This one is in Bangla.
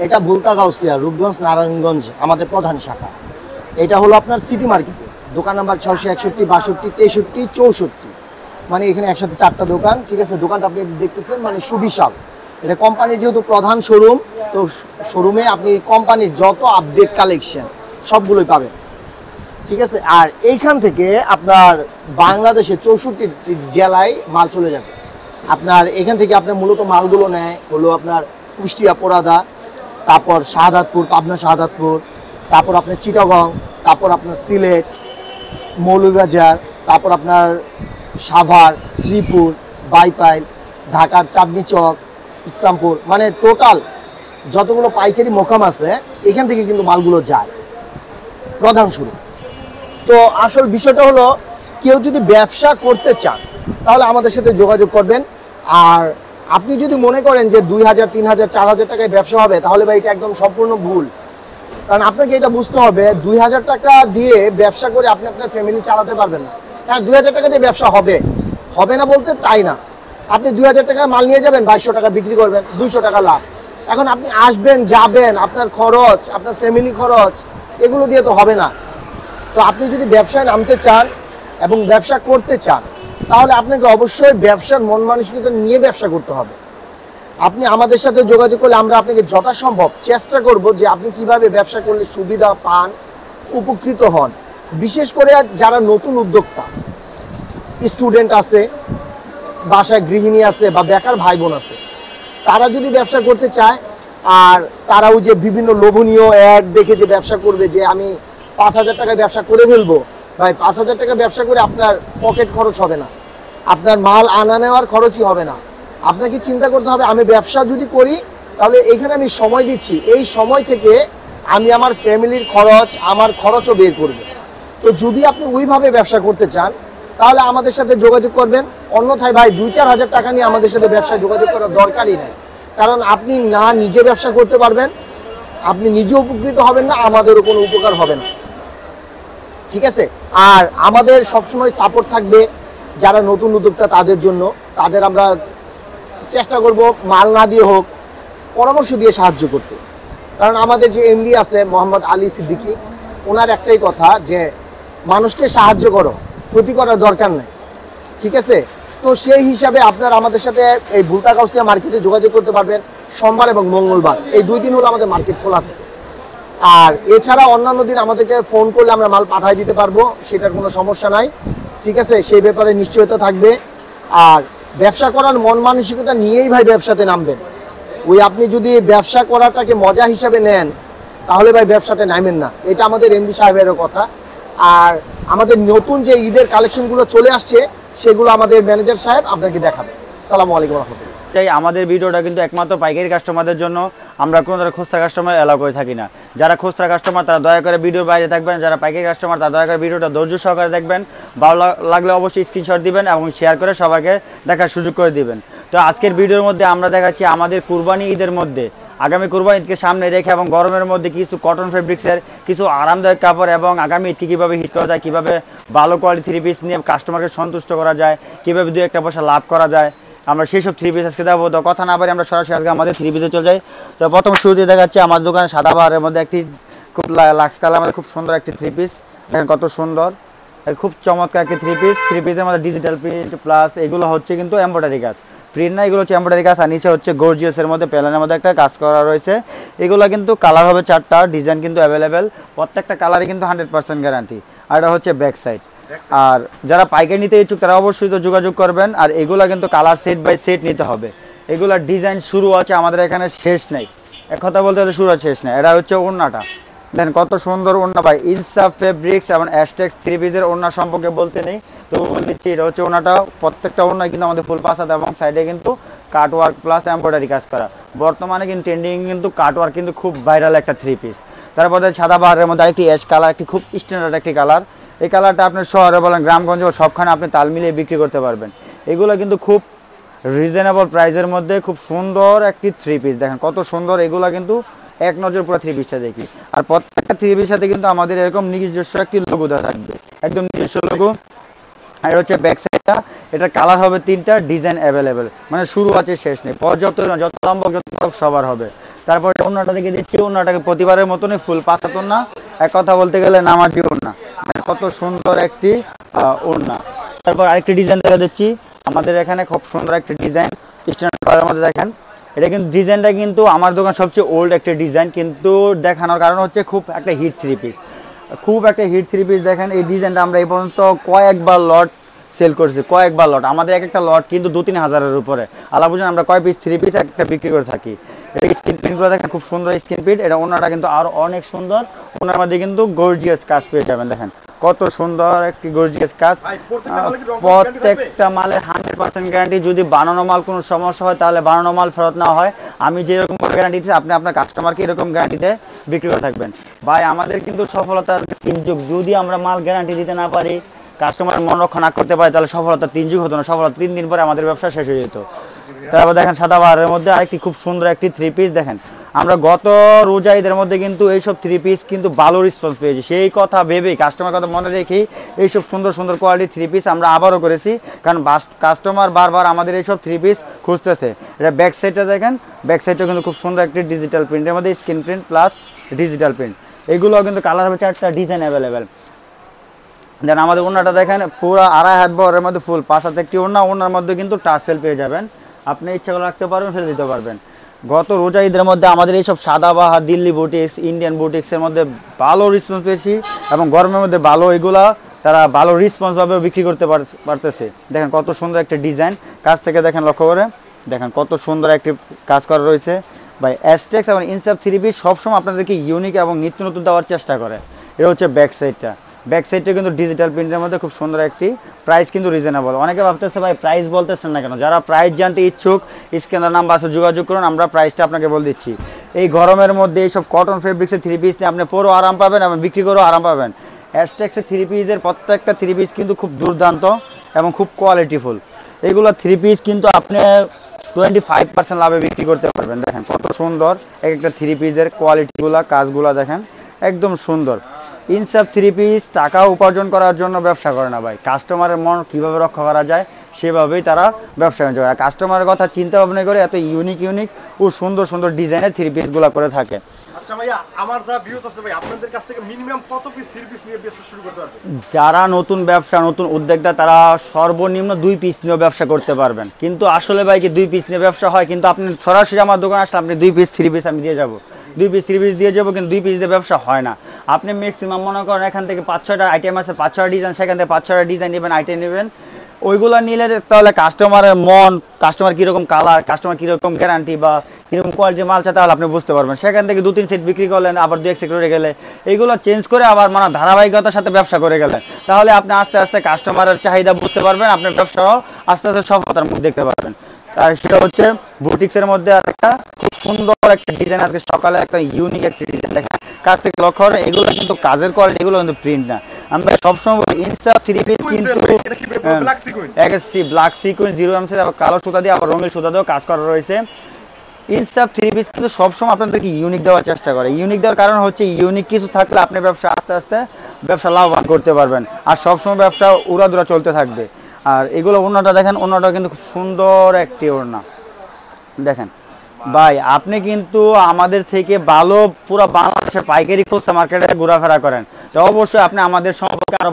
এটা ভুলতা গাউসিয়া, রূপগঞ্জ নারায়ণগঞ্জ আমাদের প্রধান শাখা। এটা হলো আপনার সিটি মার্কেটে, দোকান নাম্বার 661, 62, 63, 64। মানে এখানে একসাথে 4টা দোকান, ঠিক আছে। দোকানটা আপনি দেখতেছেন মানে সুবিশাল। এটা কোম্পানির যেহেতু প্রধান শোরুম, তো শোরুমে আপনি কোম্পানির যত আপডেট কালেকশন সবগুলোই পাবেন, ঠিক আছে। আর এইখান থেকে আপনার বাংলাদেশে 64 জেলায় মাল চলে যাবে। আপনার এখান থেকে আপনার মূলত মালগুলো নেয় হলো আপনার কুষ্টিয়া, পোড়াদা, তারপর শাহাদাতপুর, পাবনা শাহাদাতপুর, তারপর আপনার চিটাগং, তারপর আপনার সিলেট, মৌলভীবাজার, তারপর আপনার সাভার, শ্রীপুর, বাইপাইল, ঢাকার চাঁদনী চক, ইসলামপুর, মানে টোটাল যতগুলো পাইকারি মোকাম আছে এখান থেকে কিন্তু মালগুলো যায় প্রধান শুরু। তো আসল বিষয়টা হলো কেউ যদি ব্যবসা করতে চান তাহলে আমাদের সাথে যোগাযোগ করবেন। আর আপনি যদি মনে করেন যে 2000, 3000, 4000 টাকায় ব্যবসা হবে, তাহলে ভাই এটা একদম সম্পূর্ণ ভুল। কারণ আপনাকে এটা বুঝতে হবে 2000 টাকা দিয়ে ব্যবসা করে আপনি আপনার ফ্যামিলি চালাতে পারবেন না। হ্যাঁ, 2000 টাকা দিয়ে ব্যবসা হবে, হবে না বলতে তাই না। আপনি 2000 টাকা মাল নিয়ে যাবেন, 2200 টাকা বিক্রি করবেন, 200 টাকা লাভ। এখন আপনি আসবেন, যাবেন, আপনার খরচ, আপনার ফ্যামিলি খরচ, এগুলো দিয়ে তো হবে না। তো আপনি যদি ব্যবসায় নামতে চান এবং ব্যবসা করতে চান, তাহলে আপনাকে অবশ্যই ব্যবসার মন মানসিকতা নিয়ে ব্যবসা করতে হবে। আপনি আমাদের সাথে যোগাযোগ করলে আমরা আপনাকে যথাসম্ভব চেষ্টা করব যে আপনি কিভাবে ব্যবসা করলে সুবিধা পান, উপকৃত হন। বিশেষ করে যারা নতুন উদ্যোক্তা, স্টুডেন্ট আছে, বাসায় গৃহিণী আছে বা বেকার ভাই বোন আছে, তারা যদি ব্যবসা করতে চায় আর তারাও যে বিভিন্ন লোভনীয় অ্যাড দেখে যে ব্যবসা করবে, যে আমি 5000 টাকায় ব্যবসা করে ফেলবো, ভাই 5000 টাকা ব্যবসা করে আপনার পকেট খরচ হবে না, আপনার মাল আনা নেওয়ার খরচই হবে না। আপনাকে চিন্তা করতে হবে আমি ব্যবসা যদি করি তাহলে এইখানে আমি সময় দিচ্ছি, এই সময় থেকে আমি আমার ফ্যামিলির খরচ, আমার খরচও বের করব। তো যদি আপনি ওইভাবে ব্যবসা করতে চান তাহলে আমাদের সাথে যোগাযোগ করবেন। অন্যথায় ভাই 2-4 হাজার টাকা নিয়ে আমাদের সাথে ব্যবসায় যোগাযোগ করার দরকারই নেই। কারণ আপনি না নিজে ব্যবসা করতে পারবেন, আপনি নিজে উপকৃত হবেন না, আমাদেরও কোনো উপকার হবে না, ঠিক আছে। আর আমাদের সবসময় সাপোর্ট থাকবে যারা নতুন উদ্যোক্তা তাদের জন্য। তাদের আমরা চেষ্টা করব মাল না দিয়ে হোক, পরামর্শ দিয়ে সাহায্য করতে। কারণ আমাদের যে এমডি আছে মোহাম্মদ আলী সিদ্দিকী, ওনার একটাই কথা যে মানুষকে সাহায্য করো, ক্ষতি করার দরকার নেই, ঠিক আছে। তো সেই হিসাবে আপনারা আমাদের সাথে এই ভুলতা গাউসিয়া মার্কেটে যোগাযোগ করতে পারবেন সোমবার এবং মঙ্গলবার, এই 2 দিন হলো আমাদের মার্কেট খোলা থাকে। আর এছাড়া অন্যান্য দিন আমাদেরকে ফোন করলে আমরা মাল পাঠিয়ে দিতে পারবো, সেটার কোনো সমস্যা নাই, ঠিক আছে। সেই ব্যাপারে নিশ্চয়তা থাকবে। আর ব্যবসা করার মন মানসিকতা নিয়েই ভাই ব্যবসাতে নামবেন। ওই আপনি যদি ব্যবসা করাটাকে মজা হিসাবে নেন তাহলে ভাই ব্যবসাতে নামেন না, এটা আমাদের এমডি সাহেবেরও কথা। আর আমাদের নতুন যে ঈদের কালেকশনগুলো চলে আসছে সেগুলো আমাদের ম্যানেজার সাহেব আপনাকে দেখাবে। আসসালামু আলাইকুম রহমতুল্লাহ। তাই আমাদের ভিডিওটা কিন্তু একমাত্র পাইকারি কাস্টমারদের জন্য, আমরা কোনো ধরনের খুচরা কাস্টমার অ্যালাউ করে থাকি না। যারা খুচরা কাস্টমার তারা দয়া করে ভিডিওর বাইরে থাকবেন, যারা পাইকারি কাস্টমার তারা দয়া করে ভিডিওটা ধৈর্য সহকারে দেখবেন। ভালো লাগলে অবশ্যই স্ক্রিনশট দিবেন এবং শেয়ার করে সবাইকে দেখার সুযোগ করে দিবেন। তো আজকের ভিডিওর মধ্যে আমরা দেখাচ্ছি আমাদের কুরবানি ঈদের মধ্যে, আগামী কুরবানি ঈদকে সামনে রেখে এবং গরমের মধ্যে কিছু কটন ফেব্রিক্সের কিছু আরামদায়ক কাপড় এবং আগামী ঈদকে কীভাবে হিট করা যায়, কীভাবে ভালো কোয়ালিটি 3 পিস নিয়ে কাস্টমারকে সন্তুষ্ট করা যায়, কীভাবে 2-1 পয়সা লাভ করা যায়, আমরা সেই সব 3 পিস আজকে দেবো। তো কথা না বলে আমরা সরাসরি আজকে আমাদের 3 পিসে চলে যাই। তো প্রথম শুরুতে দেখাচ্ছি আমার দোকানে সাদাবাহারের মধ্যে একটি খুব লাক্স কালার, আমাদের খুব সুন্দর একটি 3 পিস। দেখেন কত সুন্দর, খুব চমৎকার একটি 3 পিস। 3 পিসের মধ্যে ডিজিটাল প্রিন্ট প্লাস এগুলো হচ্ছে কিন্তু এমব্রয়ডারি কাজ, প্রিন্ট না, এগুলো হচ্ছে এমব্রয়ডারি কাজ। আর নিচে হচ্ছে গর্জিয়াসের মধ্যে প্যানেলের মধ্যে একটা কাজ করা রয়েছে। এগুলো কিন্তু কালার হবে 4টা, ডিজাইন কিন্তু অ্যাভেলেবেল, প্রত্যেকটা কালারে কিন্তু 100% গ্যারান্টি। আর এটা হচ্ছে ব্যাক সাইড। আর যারা পাইকারি নিতে ইচ্ছুক তারা অবশ্যই তো যোগাযোগ করবেন। আর এগুলা কিন্তু কালার সেট বাই সেট নিতে হবে। এগুলার ডিজাইন শুরু আছে আমাদের এখানে, শেষ নেই। এক কথা বলতে গেলে শুরু আছে শেষ নেই। এটা হচ্ছে ওড়নাটা, দেন কত সুন্দর ওড়না ভাই। ইনসাফ ফেব্রিক্স এবং অ্যাস্টেক্স 3 পিসের ওড়না সম্পর্কে বলতে নেই, তো বলছি এটা হচ্ছে ওড়নাটা। প্রত্যেকটা ওড়না কিন্তু আমাদের ফুল পাসাদ এবং সাইডে কিন্তু কাট ওয়ার্ক প্লাস এমব্রয়ডারি কাজ করা। বর্তমানে কিন্তু ট্রেন্ডিং কিন্তু কাট ওয়ার্ক কিন্তু খুব ভাইরাল একটা 3 পিস। তারপরে সাদাবাহারের মধ্যে আরেকটি অ্যাশ কালার, একটি খুব স্ট্যান্ডার্ড একটি কালার। এই কালারটা আপনি শহরে বলেন গ্রামগঞ্জে সবখানে আপনি তাল মিলিয়ে বিক্রি করতে পারবেন। এগুলো কিন্তু খুব রিজনেবল প্রাইসের মধ্যে খুব সুন্দর একটি 3 পিস। দেখেন কত সুন্দর, এগুলো কিন্তু এক নজর পুরো 3 পিসটা দেখি। আর প্রত্যেকটা 3 পিসের সাথে কিন্তু আমাদের এরকম নিজস্ব একটি লোগো দেওয়া থাকবে, একদম নিজস্ব লোগো। আর হচ্ছে ব্যাক সাইডটা, এটার কালার হবে 3টা, ডিজাইন অ্যাভেলেবেল, মানে শুরু আছে শেষ নেই, পর্যাপ্ত যত লম্বা যত সবার হবে। তারপরে ওড়নাটা দেখে দিচ্ছি, ওড়নাটাকে প্রতিবারের মতনই ফুল পাঁচাত ওড়না, এক কথা বলতে গেলে নামাজি ওড়না, কত সুন্দর একটি ওড়না। তারপর আরেকটি ডিজাইন দেখা দিচ্ছি, আমাদের এখানে খুব সুন্দর একটি ডিজাইন স্ট্যান্ডার্ড কালারের মধ্যে দেখেন। এটা কিন্তু ডিজাইনটা কিন্তু আমার দোকান সবচেয়ে ওল্ড একটা ডিজাইন, কিন্তু দেখানোর কারণ হচ্ছে খুব একটা হিট থ্রি পিস, খুব একটা হিট থ্রি পিস। দেখেন এই ডিজাইনটা আমরা এই পর্যন্ত কয়েকবার লট সেল করছি, কয়েকবার লট, আমাদের এক একটা লট কিন্তু 2-3 হাজারের উপরে। আলা বুঝুন আমরা কয় পিস থ্রি পিস একটা বিক্রি করে থাকি। এটা স্ক্রিন প্রিন্টগুলো দেখেন খুব সুন্দর স্ক্রিন প্রিন্ট। এটা ওনাটা কিন্তু আরও অনেক সুন্দর, ওনার মধ্যে কিন্তু গর্জিয়াস কাজ পেয়ে যাবেন। দেখেন কত সুন্দর একটি গর্জিয়াস কাজ। প্রত্যেকটা মালের 100% গ্যারান্টি। যদি বানানো মাল কোনো সমস্যা হয় তাহলে বানানো মাল ফেরত নেওয়া হয়। আমি যেরকম গ্যারান্টি দিচ্ছি আপনি আপনার কাস্টমারকে এরকম গ্যারান্টিতে বিক্রি করে থাকবেন। ভাই আমাদের কিন্তু সফলতার 3 যুগ, যদি আমরা মাল গ্যারান্টি দিতে না পারি, কাস্টমার মন রক্ষা না করতে পারে, তাহলে সফলতা 3 যুগ হতো না, সফলতা 3 দিন পরে আমাদের ব্যবসা শেষ হয়ে যেত। তারপর দেখেন সাদাবাহারের মধ্যে আরেকটি খুব সুন্দর একটি থ্রি পিস। দেখেন আমরা গত রোজা ঈদের মধ্যে কিন্তু এইসব থ্রি পিস কিন্তু ভালো রেসপন্স পেয়েছি, সেই কথা ভেবেই কাস্টমার কথা মনে রেখেই এইসব সুন্দর সুন্দর কোয়ালিটির থ্রি পিস আমরা আবারও করেছি, কারণ কাস্টমার বারবার আমাদের এইসব থ্রি পিস খুঁজতেছে। এটা ব্যাক সাইডটা দেখেন, ব্যাক সাইডটা কিন্তু খুব সুন্দর একটি ডিজিটাল প্রিন্টের মধ্যে, screen print plus digital print. এগুলো কিন্তু কালার হবে 4টা, ডিজাইন অ্যাভেলেবেল। দেন আমাদের ওড়নাটা দেখেন পুরো 2.5 হাত বহরের মধ্যে ফুল 5 হাত একটি ওড়না, ওড়নার মধ্যে কিন্তু টার্সেল পেয়ে যাবেন, আপনি ইচ্ছা করে রাখতে পারবেন, ফেলে দিতে পারবেন। গত রোজা ঈদের মধ্যে আমাদের এইসব সাদাবাহার, দিল্লি বুটিক্স, ইন্ডিয়ান বুটিক্সের মধ্যে ভালো রেসপন্স পেয়েছি, এবং গরমের মধ্যে ভালো এগুলা তারা ভালো রেসপন্সভাবে বিক্রি করতে পারতেছে। দেখেন কত সুন্দর একটা ডিজাইন, কাছ থেকে দেখেন লক্ষ্য করে দেখেন কত সুন্দর একটি কাজ করা রয়েছে। ভাই অ্যাস্টেক্স এবং ইনসাফ থ্রি পিস সবসময় আপনাদেরকে ইউনিক এবং নিত্য নতুন দেওয়ার চেষ্টা করে। এটা হচ্ছে ব্যাক সাইডটা, ব্যাক সাইডটা কিন্তু ডিজিটাল প্রিন্টের মধ্যে খুব সুন্দর একটি, প্রাইস কিন্তু রিজনেবল। অনেকে ভাবতেছে ভাই প্রাইস বলতেছেন না কেন, যারা প্রাইস জানতে ইচ্ছুক স্ক্যানার নাম্বার আছে যোগাযোগ করুন, আমরা প্রাইসটা আপনাকে বলে দিচ্ছি। এই গরমের মধ্যে এইসব কটন ফেব্রিক্সের থ্রি পিস নিয়ে আপনি পরেও আরাম পাবেন এবং বিক্রি করেও আরাম পাবেন। অ্যাস্টেক্সের থ্রি পিসের প্রত্যেকটা থ্রি পিস কিন্তু খুব দুর্দান্ত এবং খুব কোয়ালিটিফুল। এইগুলো থ্রি পিস কিন্তু আপনি 25% লাভে বিক্রি করতে পারবেন। দেখেন কত সুন্দর এক একটা থ্রি পিসের কোয়ালিটিগুলো, কাজগুলো দেখেন একদম সুন্দর। ইনসাফ থ্রি পিস টাকা উপার্জন করার জন্য ব্যবসা করে না ভাই, কাস্টমারের মন কীভাবে রক্ষা করা যায় সেভাবেই তারা ব্যবসা করে। আর কাস্টমারের কথা চিন্তা ভাবনা করে এত ইউনিক ইউনিক ও সুন্দর সুন্দর ডিজাইনের থ্রি পিসগুলো করে থাকে। আচ্ছা ভাইয়া, আমার যা ভিউজ আছে ভাই, আপনাদের কাছ থেকে মিনিমাম কত পিস থ্রি পিস নিয়ে ব্যবসা শুরু করতে পারবেন? যারা নতুন ব্যবসা, নতুন উদ্যোক্তা, তারা সর্বনিম্ন 2 পিস নিয়ে ব্যবসা করতে পারবেন। কিন্তু আসলে ভাই কি 2 পিস নিয়ে ব্যবসা হয়? কিন্তু আপনি সরাসরি আমার দোকানে আসলে আপনি 2 পিস থ্রি পিস আমি দিয়ে যাবো, 2 পিস থ্রি পিস দিয়ে যাবো, কিন্তু 2 পিস দিয়ে ব্যবসা হয় না। আপনি ম্যাক্সিমাম মনে করেন এখান থেকে 5-6টা আইটেম আছে, 5-6টা ডিজাইন, সেখান থেকে 5-6টা ডিজাইন নেবেন, আইটেম নেবেন, ওইগুলো নিলে তাহলে কাস্টমারের মন, কাস্টমার কীরকম কালার, কাস্টমার কীরকম গ্যারান্টি বা কীরকম কোয়ালিটির মাল চায় তাহলে আপনি বুঝতে পারবেন। সেখান থেকে 2-3 সেট বিক্রি করলেন, আবার 2-1 সেট করে গেলে, এইগুলো চেঞ্জ করে আবার মানে ধারাবাহিকতার সাথে ব্যবসা করে গেলেন, তাহলে আপনি আস্তে আস্তে কাস্টমারের চাহিদা বুঝতে পারবেন, আপনার ব্যবসাও আস্তে আস্তে সফলতার মুখ দেখতে পারবেন। আর সেটা হচ্ছে বুটিক্সের মধ্যে আর একটা খুব সুন্দর একটা ডিজাইন, আজকে সকালে একটা ইউনিক একটা ডিজাইন দেখেন, কাছ থেকে লক্ষ্য করেন এগুলো কিন্তু কাজের কোয়ালিটি, এগুলো কিন্তু প্রিন্ট না। আমরা সবসময় ইনসাফ থ্রি পিস কিন্তু ব্ল্যাক সিকুয়েন্স 0 এমসি আবার কালো সুতা দিয়ে আবার রঙিন সুতা দিয়েও কাজ করা রয়েছে। ইনসাফ থ্রি পিস কিন্তু সবসময় আপনাদেরকে ইউনিক দেওয়ার চেষ্টা করে। ইউনিক দেওয়ার কারণ হচ্ছে ইউনিক কিছু থাকলে আপনি ব্যবসা আস্তে আস্তে ব্যবসা লাভবান করতে পারবেন, আর সবসময় ব্যবসা উড়াদুরা চলতে থাকবে। আর এগুলো ওড়নাটা দেখেন, ওড়নাটা কিন্তু খুব সুন্দর একটি ওড়না দেখেন ভাই। আপনি কিন্তু আমাদের থেকে ভালো পুরো বাংলাদেশের পাইকারি খুচরা মার্কেটে ঘোরাফেরা করেন, তো অবশ্যই আপনি আমাদের সম্পর্কে আরো